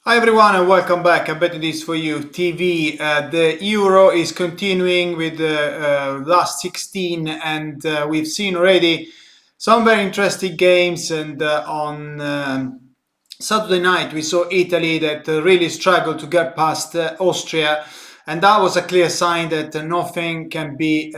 Hi everyone and welcome back. I bet this for you TV. The Euro is continuing with the last 16 and we've seen already some very interesting games and on Saturday night we saw Italy that really struggled to get past Austria, and that was a clear sign that nothing can be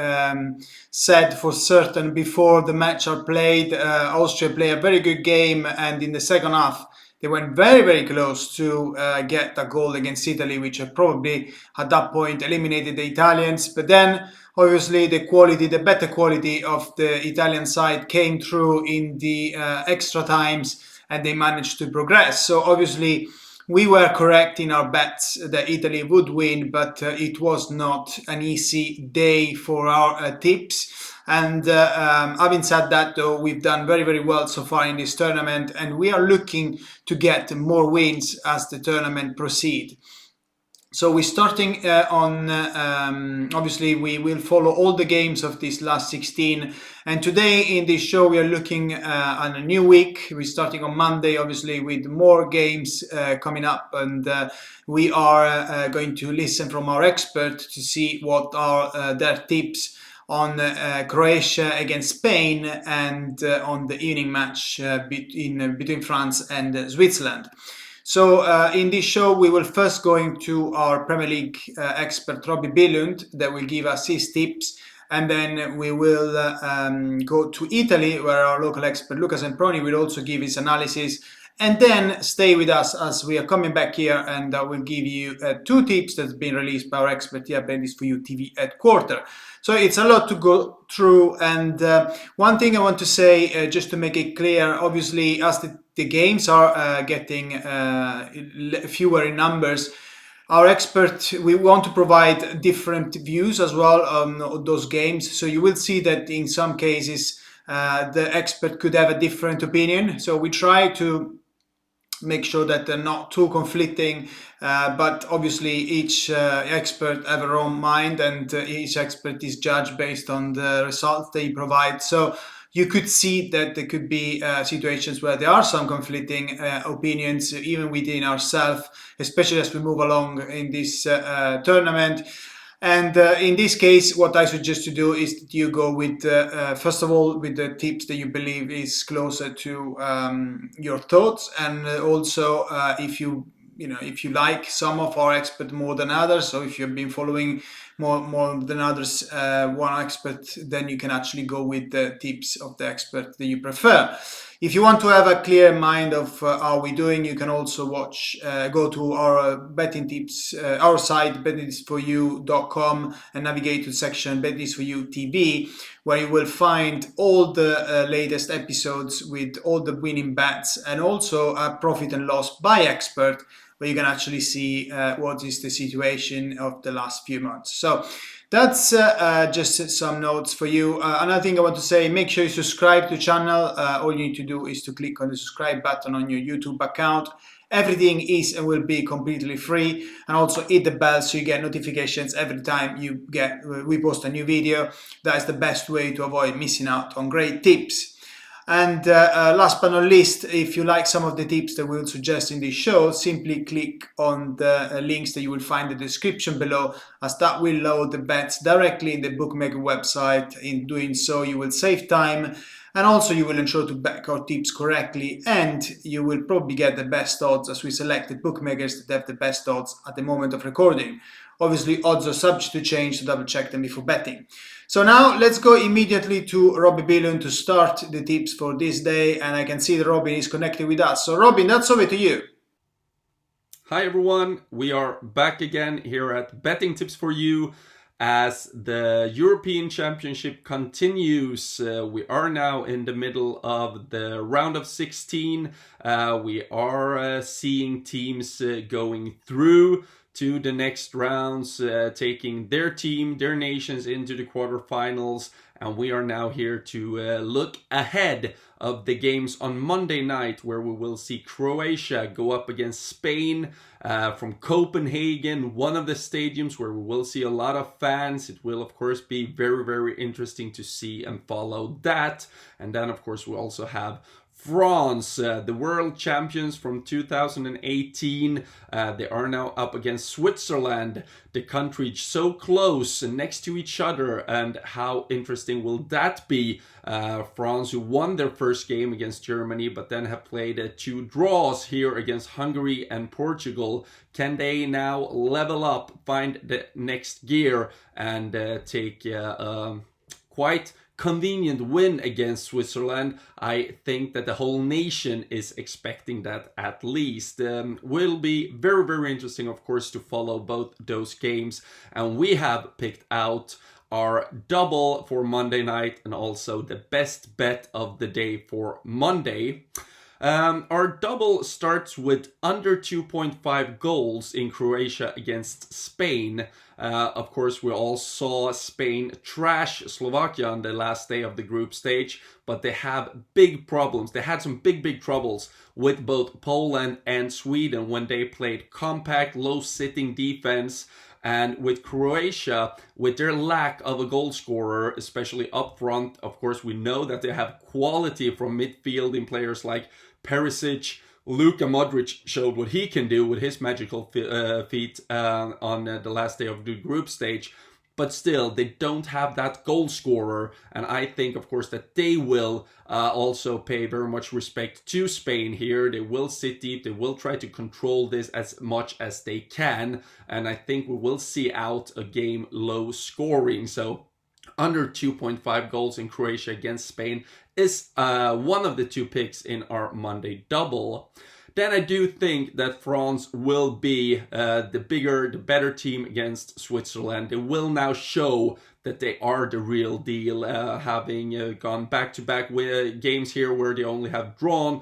said for certain before the match are played. Austria played a very good game, and in the second half they went very, very close to get a goal against Italy, which had probably at that point eliminated the Italians. But then, obviously, the better quality of the Italian side came through in the extra times, and they managed to progress. So, obviously, we were correct in our bets that Italy would win, but it was not an easy day for our tips. And having said that, though, we've done very, very well so far in this tournament, and we are looking to get more wins as the tournament proceeds. So we're starting on, obviously we will follow all the games of this last 16. And today in this show we are looking at a new week. We're starting on Monday, obviously, with more games coming up. And we are going to listen from our expert to see what are their tips on Croatia against Spain and on the evening match between France and Switzerland. So in this show, we will first go into our Premier League expert, Robbie Billund, that will give us his tips. And then we will go to Italy, where our local expert, Luca Semproni, will also give his analysis. And then stay with us as we are coming back here, and I will give you two tips that's been released by our expert here, Bendis for You TV headquarter. So it's a lot to go through. And one thing I want to say, just to make it clear, obviously, as the games are getting fewer in numbers, our expert, we want to provide different views as well on those games. So you will see that in some cases, the expert could have a different opinion. So we try to make sure that they're not too conflicting, but obviously each expert have their own mind, and each expert is judged based on the results they provide. So you could see that there could be situations where there are some conflicting opinions even within ourselves, especially as we move along in this tournament. And in this case, what I suggest to do is that you go with, first of all, with the tips that you believe is closer to your thoughts, and also if if you like some of our expert more than others, so if you've been following more than others one expert, then you can actually go with the tips of the expert that you prefer. If you want to have a clear mind of how we're doing, you can also go to our betting tips, our site, bettingsforyou.com, and navigate to the section Betting for You TV, where you will find all the latest episodes with all the winning bets, and also a profit and loss by expert, where you can actually see what is the situation of the last few months. So that's just some notes for you. Another thing I want to say, make sure you subscribe to the channel. All you need to do is to click on the subscribe button on your YouTube account. Everything is and will be completely free, and also hit the bell so you get notifications every time we post a new video. That is the best way to avoid missing out on great tips. And last but not least, if you like some of the tips that we'll suggest in this show, simply click on the links that you will find in the description below, as that will load the bets directly in the bookmaker website. In doing so, you will save time, and also you will ensure to back our tips correctly, and you will probably get the best odds, as we selected bookmakers that have the best odds at the moment of recording. Obviously, odds are subject to change, so double check them before betting. So now let's go immediately to Robin Billon to start the tips for this day, and I can see that Robin is connected with us. So Robin, that's over to you. Hi everyone, we are back again here at Betting Tips for You as the European Championship continues. We are now in the middle of the round of 16. We are seeing teams going through to the next rounds, taking their team, their nations into the quarterfinals. And we are now here to look ahead of the games on Monday night, where we will see Croatia go up against Spain from Copenhagen, one of the stadiums where we will see a lot of fans. It will, of course, be very, very interesting to see and follow that. And then, of course, we also have France, the world champions from 2018, they are now up against Switzerland, the country so close next to each other. And how interesting will that be? France, who won their first game against Germany, but then have played 2 draws here against Hungary and Portugal. Can they now level up, find the next gear, and take quite convenient win against Switzerland? I think that the whole nation is expecting that at least. Will be very, very interesting, of course, to follow both those games. And we have picked out our double for Monday night and also the best bet of the day for Monday. Our double starts with under 2.5 goals in Croatia against Spain. Of course, we all saw Spain trash Slovakia on the last day of the group stage, but they have big problems. They had some big troubles with both Poland and Sweden when they played compact, low-sitting defense. And with Croatia, with their lack of a goal scorer, especially up front, of course, we know that they have quality from midfield in players like Perisic. Luka Modric showed what he can do with his magical feat on the last day of the group stage. But still, they don't have that goal scorer. And I think, of course, that they will also pay very much respect to Spain here. They will sit deep. They will try to control this as much as they can. And I think we will see out a game low scoring. So under 2.5 goals in Croatia against Spain is one of the 2 picks in our Monday double. Then I do think that France will be the better team against Switzerland. They will now show that they are the real deal, having gone back-to-back games here where they only have drawn.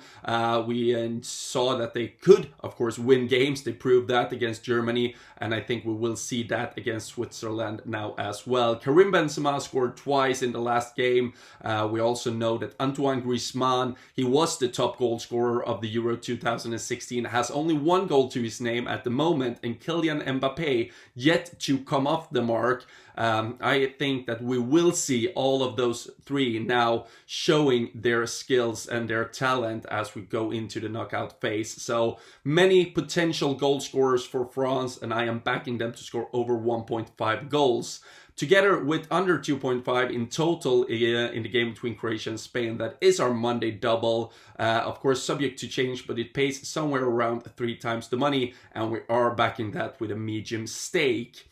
We saw that they could, of course, win games. They proved that against Germany, and I think we will see that against Switzerland now as well. Karim Benzema scored twice in the last game. We also know that Antoine Griezmann, he was the top goal scorer of the Euro 2016, has only 1 goal to his name at the moment, and Kylian Mbappe yet to come off the mark. I think that we will see all of those 3 now showing their skills and their talent as we go into the knockout phase. So many potential goal scorers for France, and I am backing them to score over 1.5 goals. Together with under 2.5 in total in the game between Croatia and Spain. That is our Monday double. Of course, subject to change, but it pays somewhere around 3 times the money, and we are backing that with a medium stake.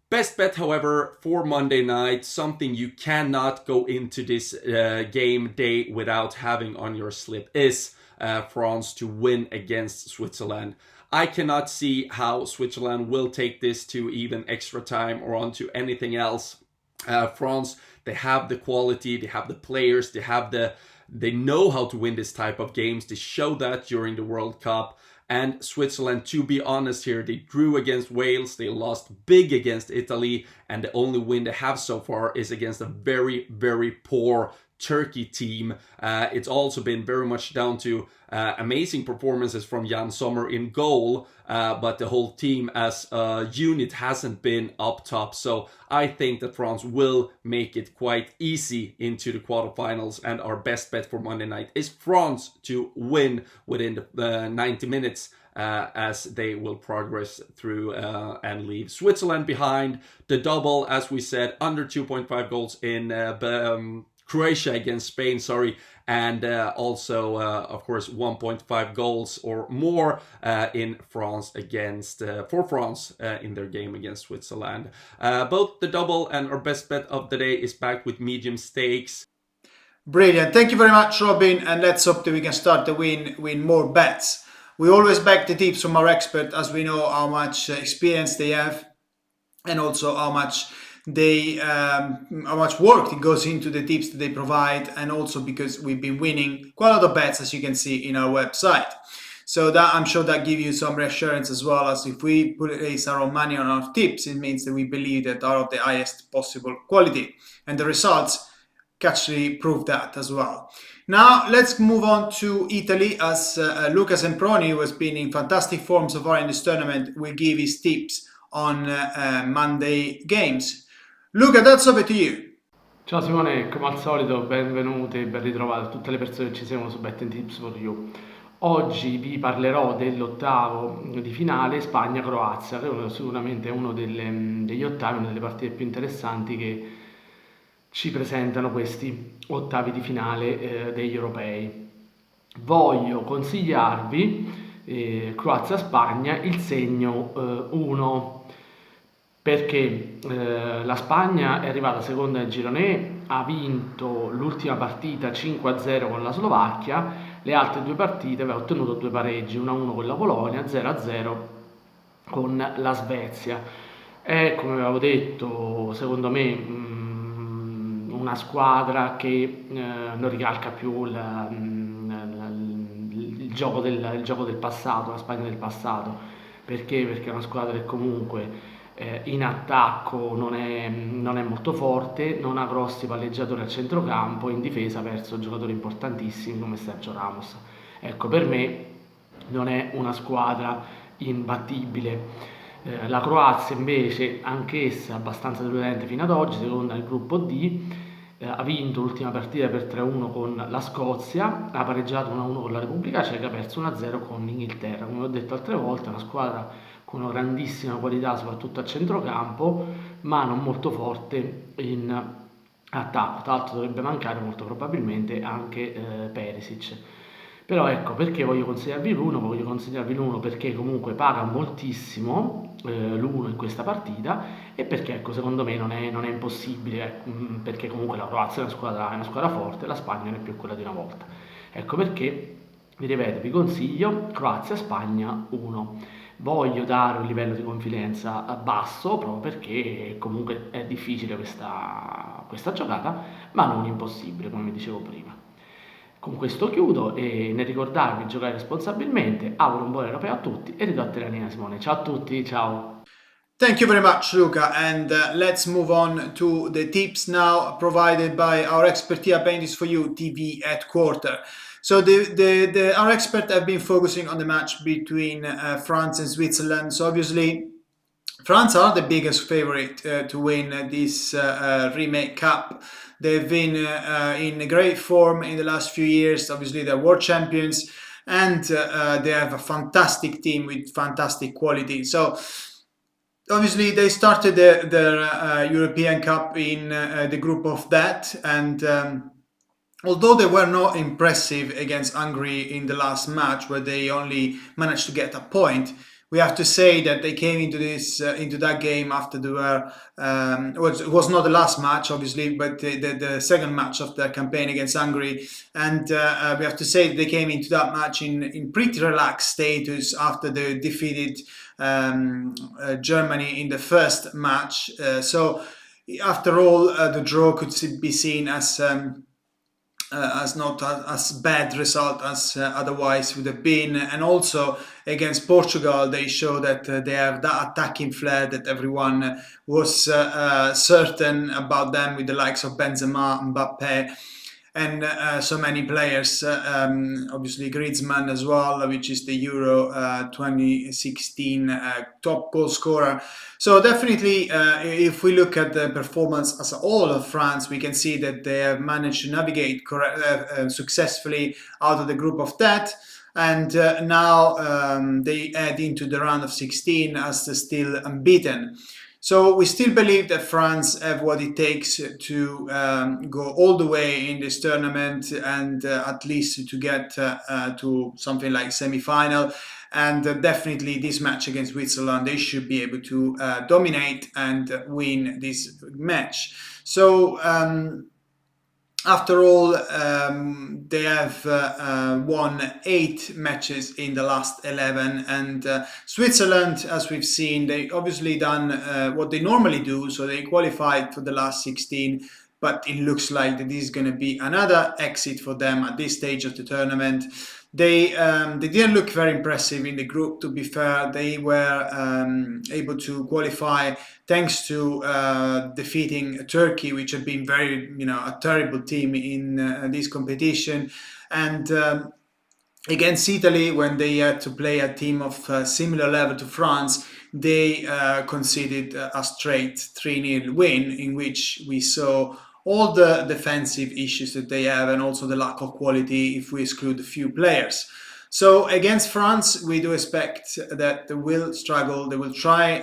Best bet, however, for Monday night, something you cannot go into this game day without having on your slip, is France to win against Switzerland. I cannot see how Switzerland will take this to even extra time or on to anything else. France, they have the quality, they have the players, they know how to win this type of games. They showed that during the World Cup. And Switzerland, to be honest here, they drew against Wales, they lost big against Italy, and the only win they have so far is against a very, very poor Turkey team. It's also been very much down to amazing performances from Jan Sommer in goal, but the whole team as a unit hasn't been up top. So I think that France will make it quite easy into the quarterfinals, and our best bet for Monday night is France to win within the 90 minutes. As they will progress through and leave Switzerland behind. The double, as we said, under 2.5 goals in Croatia against Spain, and also, of course, 1.5 goals or more in France for France in their game against Switzerland. Both the double and our best bet of the day is backed with medium stakes. Brilliant. Thank you very much, Robin, and let's hope that we can start to win more bets. We always back the tips from our expert, as we know how much experience they have and also how much work that goes into the tips that they provide, and also because we've been winning quite a lot of bets, as you can see in our website. So that, I'm sure, that gives you some reassurance, as well as if we place our own money on our tips, it means that we believe that are of the highest possible quality, and the results actually prove that as well. Now let's move on to Italy, as Luca Semproni, who has been in fantastic form so far in this tournament, will give his tips on Monday games. Luca, that's over to you. Ciao Simone, come al solito benvenute e ben ritrovate a tutte le persone che ci seguono su Betting Tips for You. Oggi vi parlerò dell'ottavo di finale Spagna-Croazia, che sicuramente è uno degli ottavi, una delle partite più interessanti che ci presentano questi ottavi di finale degli europei. Voglio consigliarvi Croazia-Spagna il segno 1 perché la Spagna è arrivata seconda nel girone E, ha vinto l'ultima partita 5-0 con la Slovacchia, le altre due partite aveva ottenuto due pareggi, 1-1 con la Polonia, 0-0 con la Svezia. È, come avevo detto, secondo me una squadra che non ricalca più il gioco del passato, la Spagna del passato. Perché? Perché è una squadra che comunque in attacco non è molto forte, non ha grossi palleggiatori al centrocampo, in difesa ha perso giocatori importantissimi come Sergio Ramos. Ecco, per me non è una squadra imbattibile. La Croazia invece, anch'essa abbastanza deludente fino ad oggi, seconda nel gruppo D, ha vinto l'ultima partita per 3-1 con la Scozia, ha pareggiato 1-1 con la Repubblica Ceca, ha perso 1-0 con l'Inghilterra. Come ho detto altre volte, è una squadra con una grandissima qualità, soprattutto a centrocampo, ma non molto forte in attacco. Tra l'altro dovrebbe mancare molto probabilmente anche Perisic. Però ecco, perché voglio consigliarvi l'uno? Voglio consigliarvi l'uno perché comunque paga moltissimo l'uno in questa partita e perché ecco, secondo me non è impossibile, perché comunque la Croazia è una squadra forte, la Spagna non è più quella di una volta. Ecco perché, vi ripeto, vi consiglio Croazia-Spagna 1. Voglio dare un livello di confidenza basso proprio perché comunque è difficile questa giocata, ma non impossibile, come vi dicevo prima. Con questo chiudo e nel ricordarvi di giocare responsabilmente, auguro un buon europeo a tutti e ridò a te la linea Simone. Ciao a tutti, ciao! Thank you very much, Luca. And let's move on to the tips now provided by our expert here, Bendis for You TV headquarter. So our expert have been focusing on the match between France and Switzerland. So obviously, France are the biggest favorite to win this remake cup. They've been in great form in the last few years. Obviously, they're world champions, and they have a fantastic team with fantastic quality. So obviously they started their European Cup in the group of that, and although they were not impressive against Hungary in the last match, where they only managed to get a point, we have to say that they came into that game after they were it was not the last match, obviously, but the second match of their campaign against Hungary, and we have to say they came into that match in pretty relaxed status after they defeated Germany in the first match. So after all, the draw could be seen as not as bad result as otherwise would have been. And also against Portugal, they show that they have that attacking flair that everyone was certain about them, with the likes of Benzema, Mbappe, and so many players. Obviously, Griezmann as well, which is the Euro 2016 top goal scorer. So definitely, if we look at the performance as a whole of France, we can see that they have managed to navigate successfully out of the group of death. And now they head into the round of 16 as they're still unbeaten. So we still believe that France have what it takes to go all the way in this tournament, and at least to get to something like semi-final. And definitely this match against Switzerland, they should be able to dominate and win this match. So after all, they have won 8 matches in the last 11, and Switzerland, as we've seen, they obviously done what they normally do, so they qualified for the last 16, but it looks like that this is going to be another exit for them at this stage of the tournament. They didn't look very impressive in the group, to be fair. They were able to qualify thanks to defeating Turkey, which had been a terrible team in this competition. And against Italy, when they had to play a team of similar level to France, they conceded a straight 3-0 win, in which we saw all the defensive issues that they have and also the lack of quality if we exclude a few players. So against France, we do expect that they will struggle. They will try.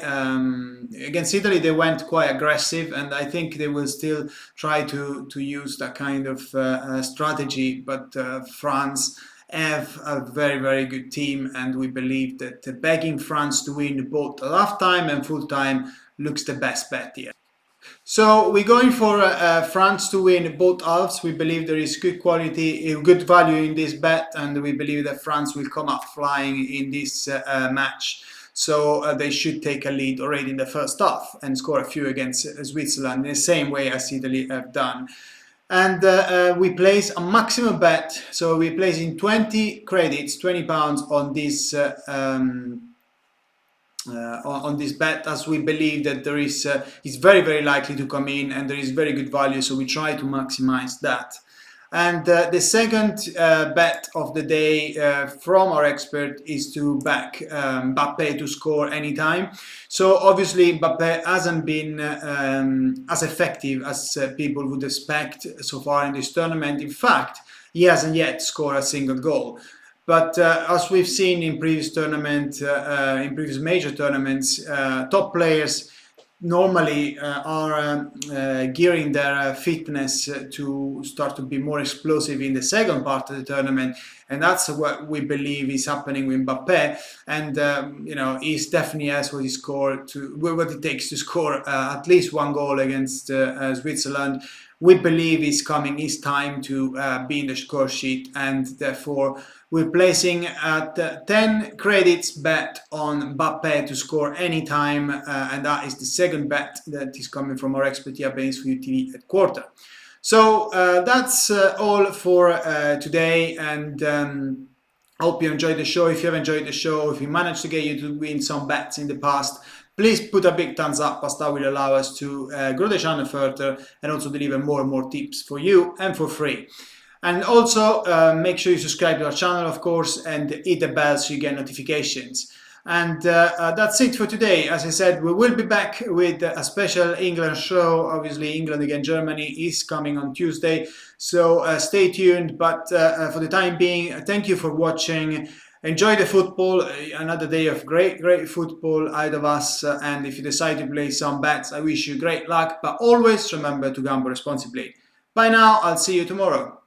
Against Italy, they went quite aggressive, and I think they will still try to use that kind of strategy. But France have a very, very good team, and we believe that begging France to win both at halftime and full time looks the best bet here. So we're going for France to win both halves. We believe there is good quality, good value in this bet, and we believe that France will come up flying in this match. So they should take a lead already in the first half and score a few against Switzerland in the same way as Italy have done. And we place a maximum bet. So we place in 20 credits, £20 on this. On this bet, as we believe that there is very, very likely to come in and there is very good value, so we try to maximize that. And the second bet of the day from our expert is to back Mbappe to score anytime. So obviously Mbappe hasn't been as effective as people would expect so far in this tournament. In fact, he hasn't yet scored a single goal. But as we've seen in previous tournaments, in previous major tournaments, top players normally are gearing their fitness to start to be more explosive in the second part of the tournament, and that's what we believe is happening with Mbappe. And he's definitely has what it takes to score at least one goal against Switzerland. We believe it's his time to be in the score sheet, and therefore we're placing at 10 credits bet on Mbappe to score anytime, and that is the second bet that is coming from our expert here based for UTV headquarters. So that's all for today, and I hope you enjoyed the show. If you have enjoyed the show, if we managed to get you to win some bets in the past, please put a big thumbs up, as that will allow us to grow the channel further and also deliver more and more tips for you and for free. And also make sure you subscribe to our channel, of course, and hit the bell so you get notifications. And that's it for today. As I said, we will be back with a special England show. Obviously, England against Germany is coming on Tuesday, so stay tuned. But for the time being, thank you for watching. Enjoy the football. Another day of great football out of us. And if you decide to play some bets, I wish you great luck. But always remember to gamble responsibly. Bye now. I'll see you tomorrow.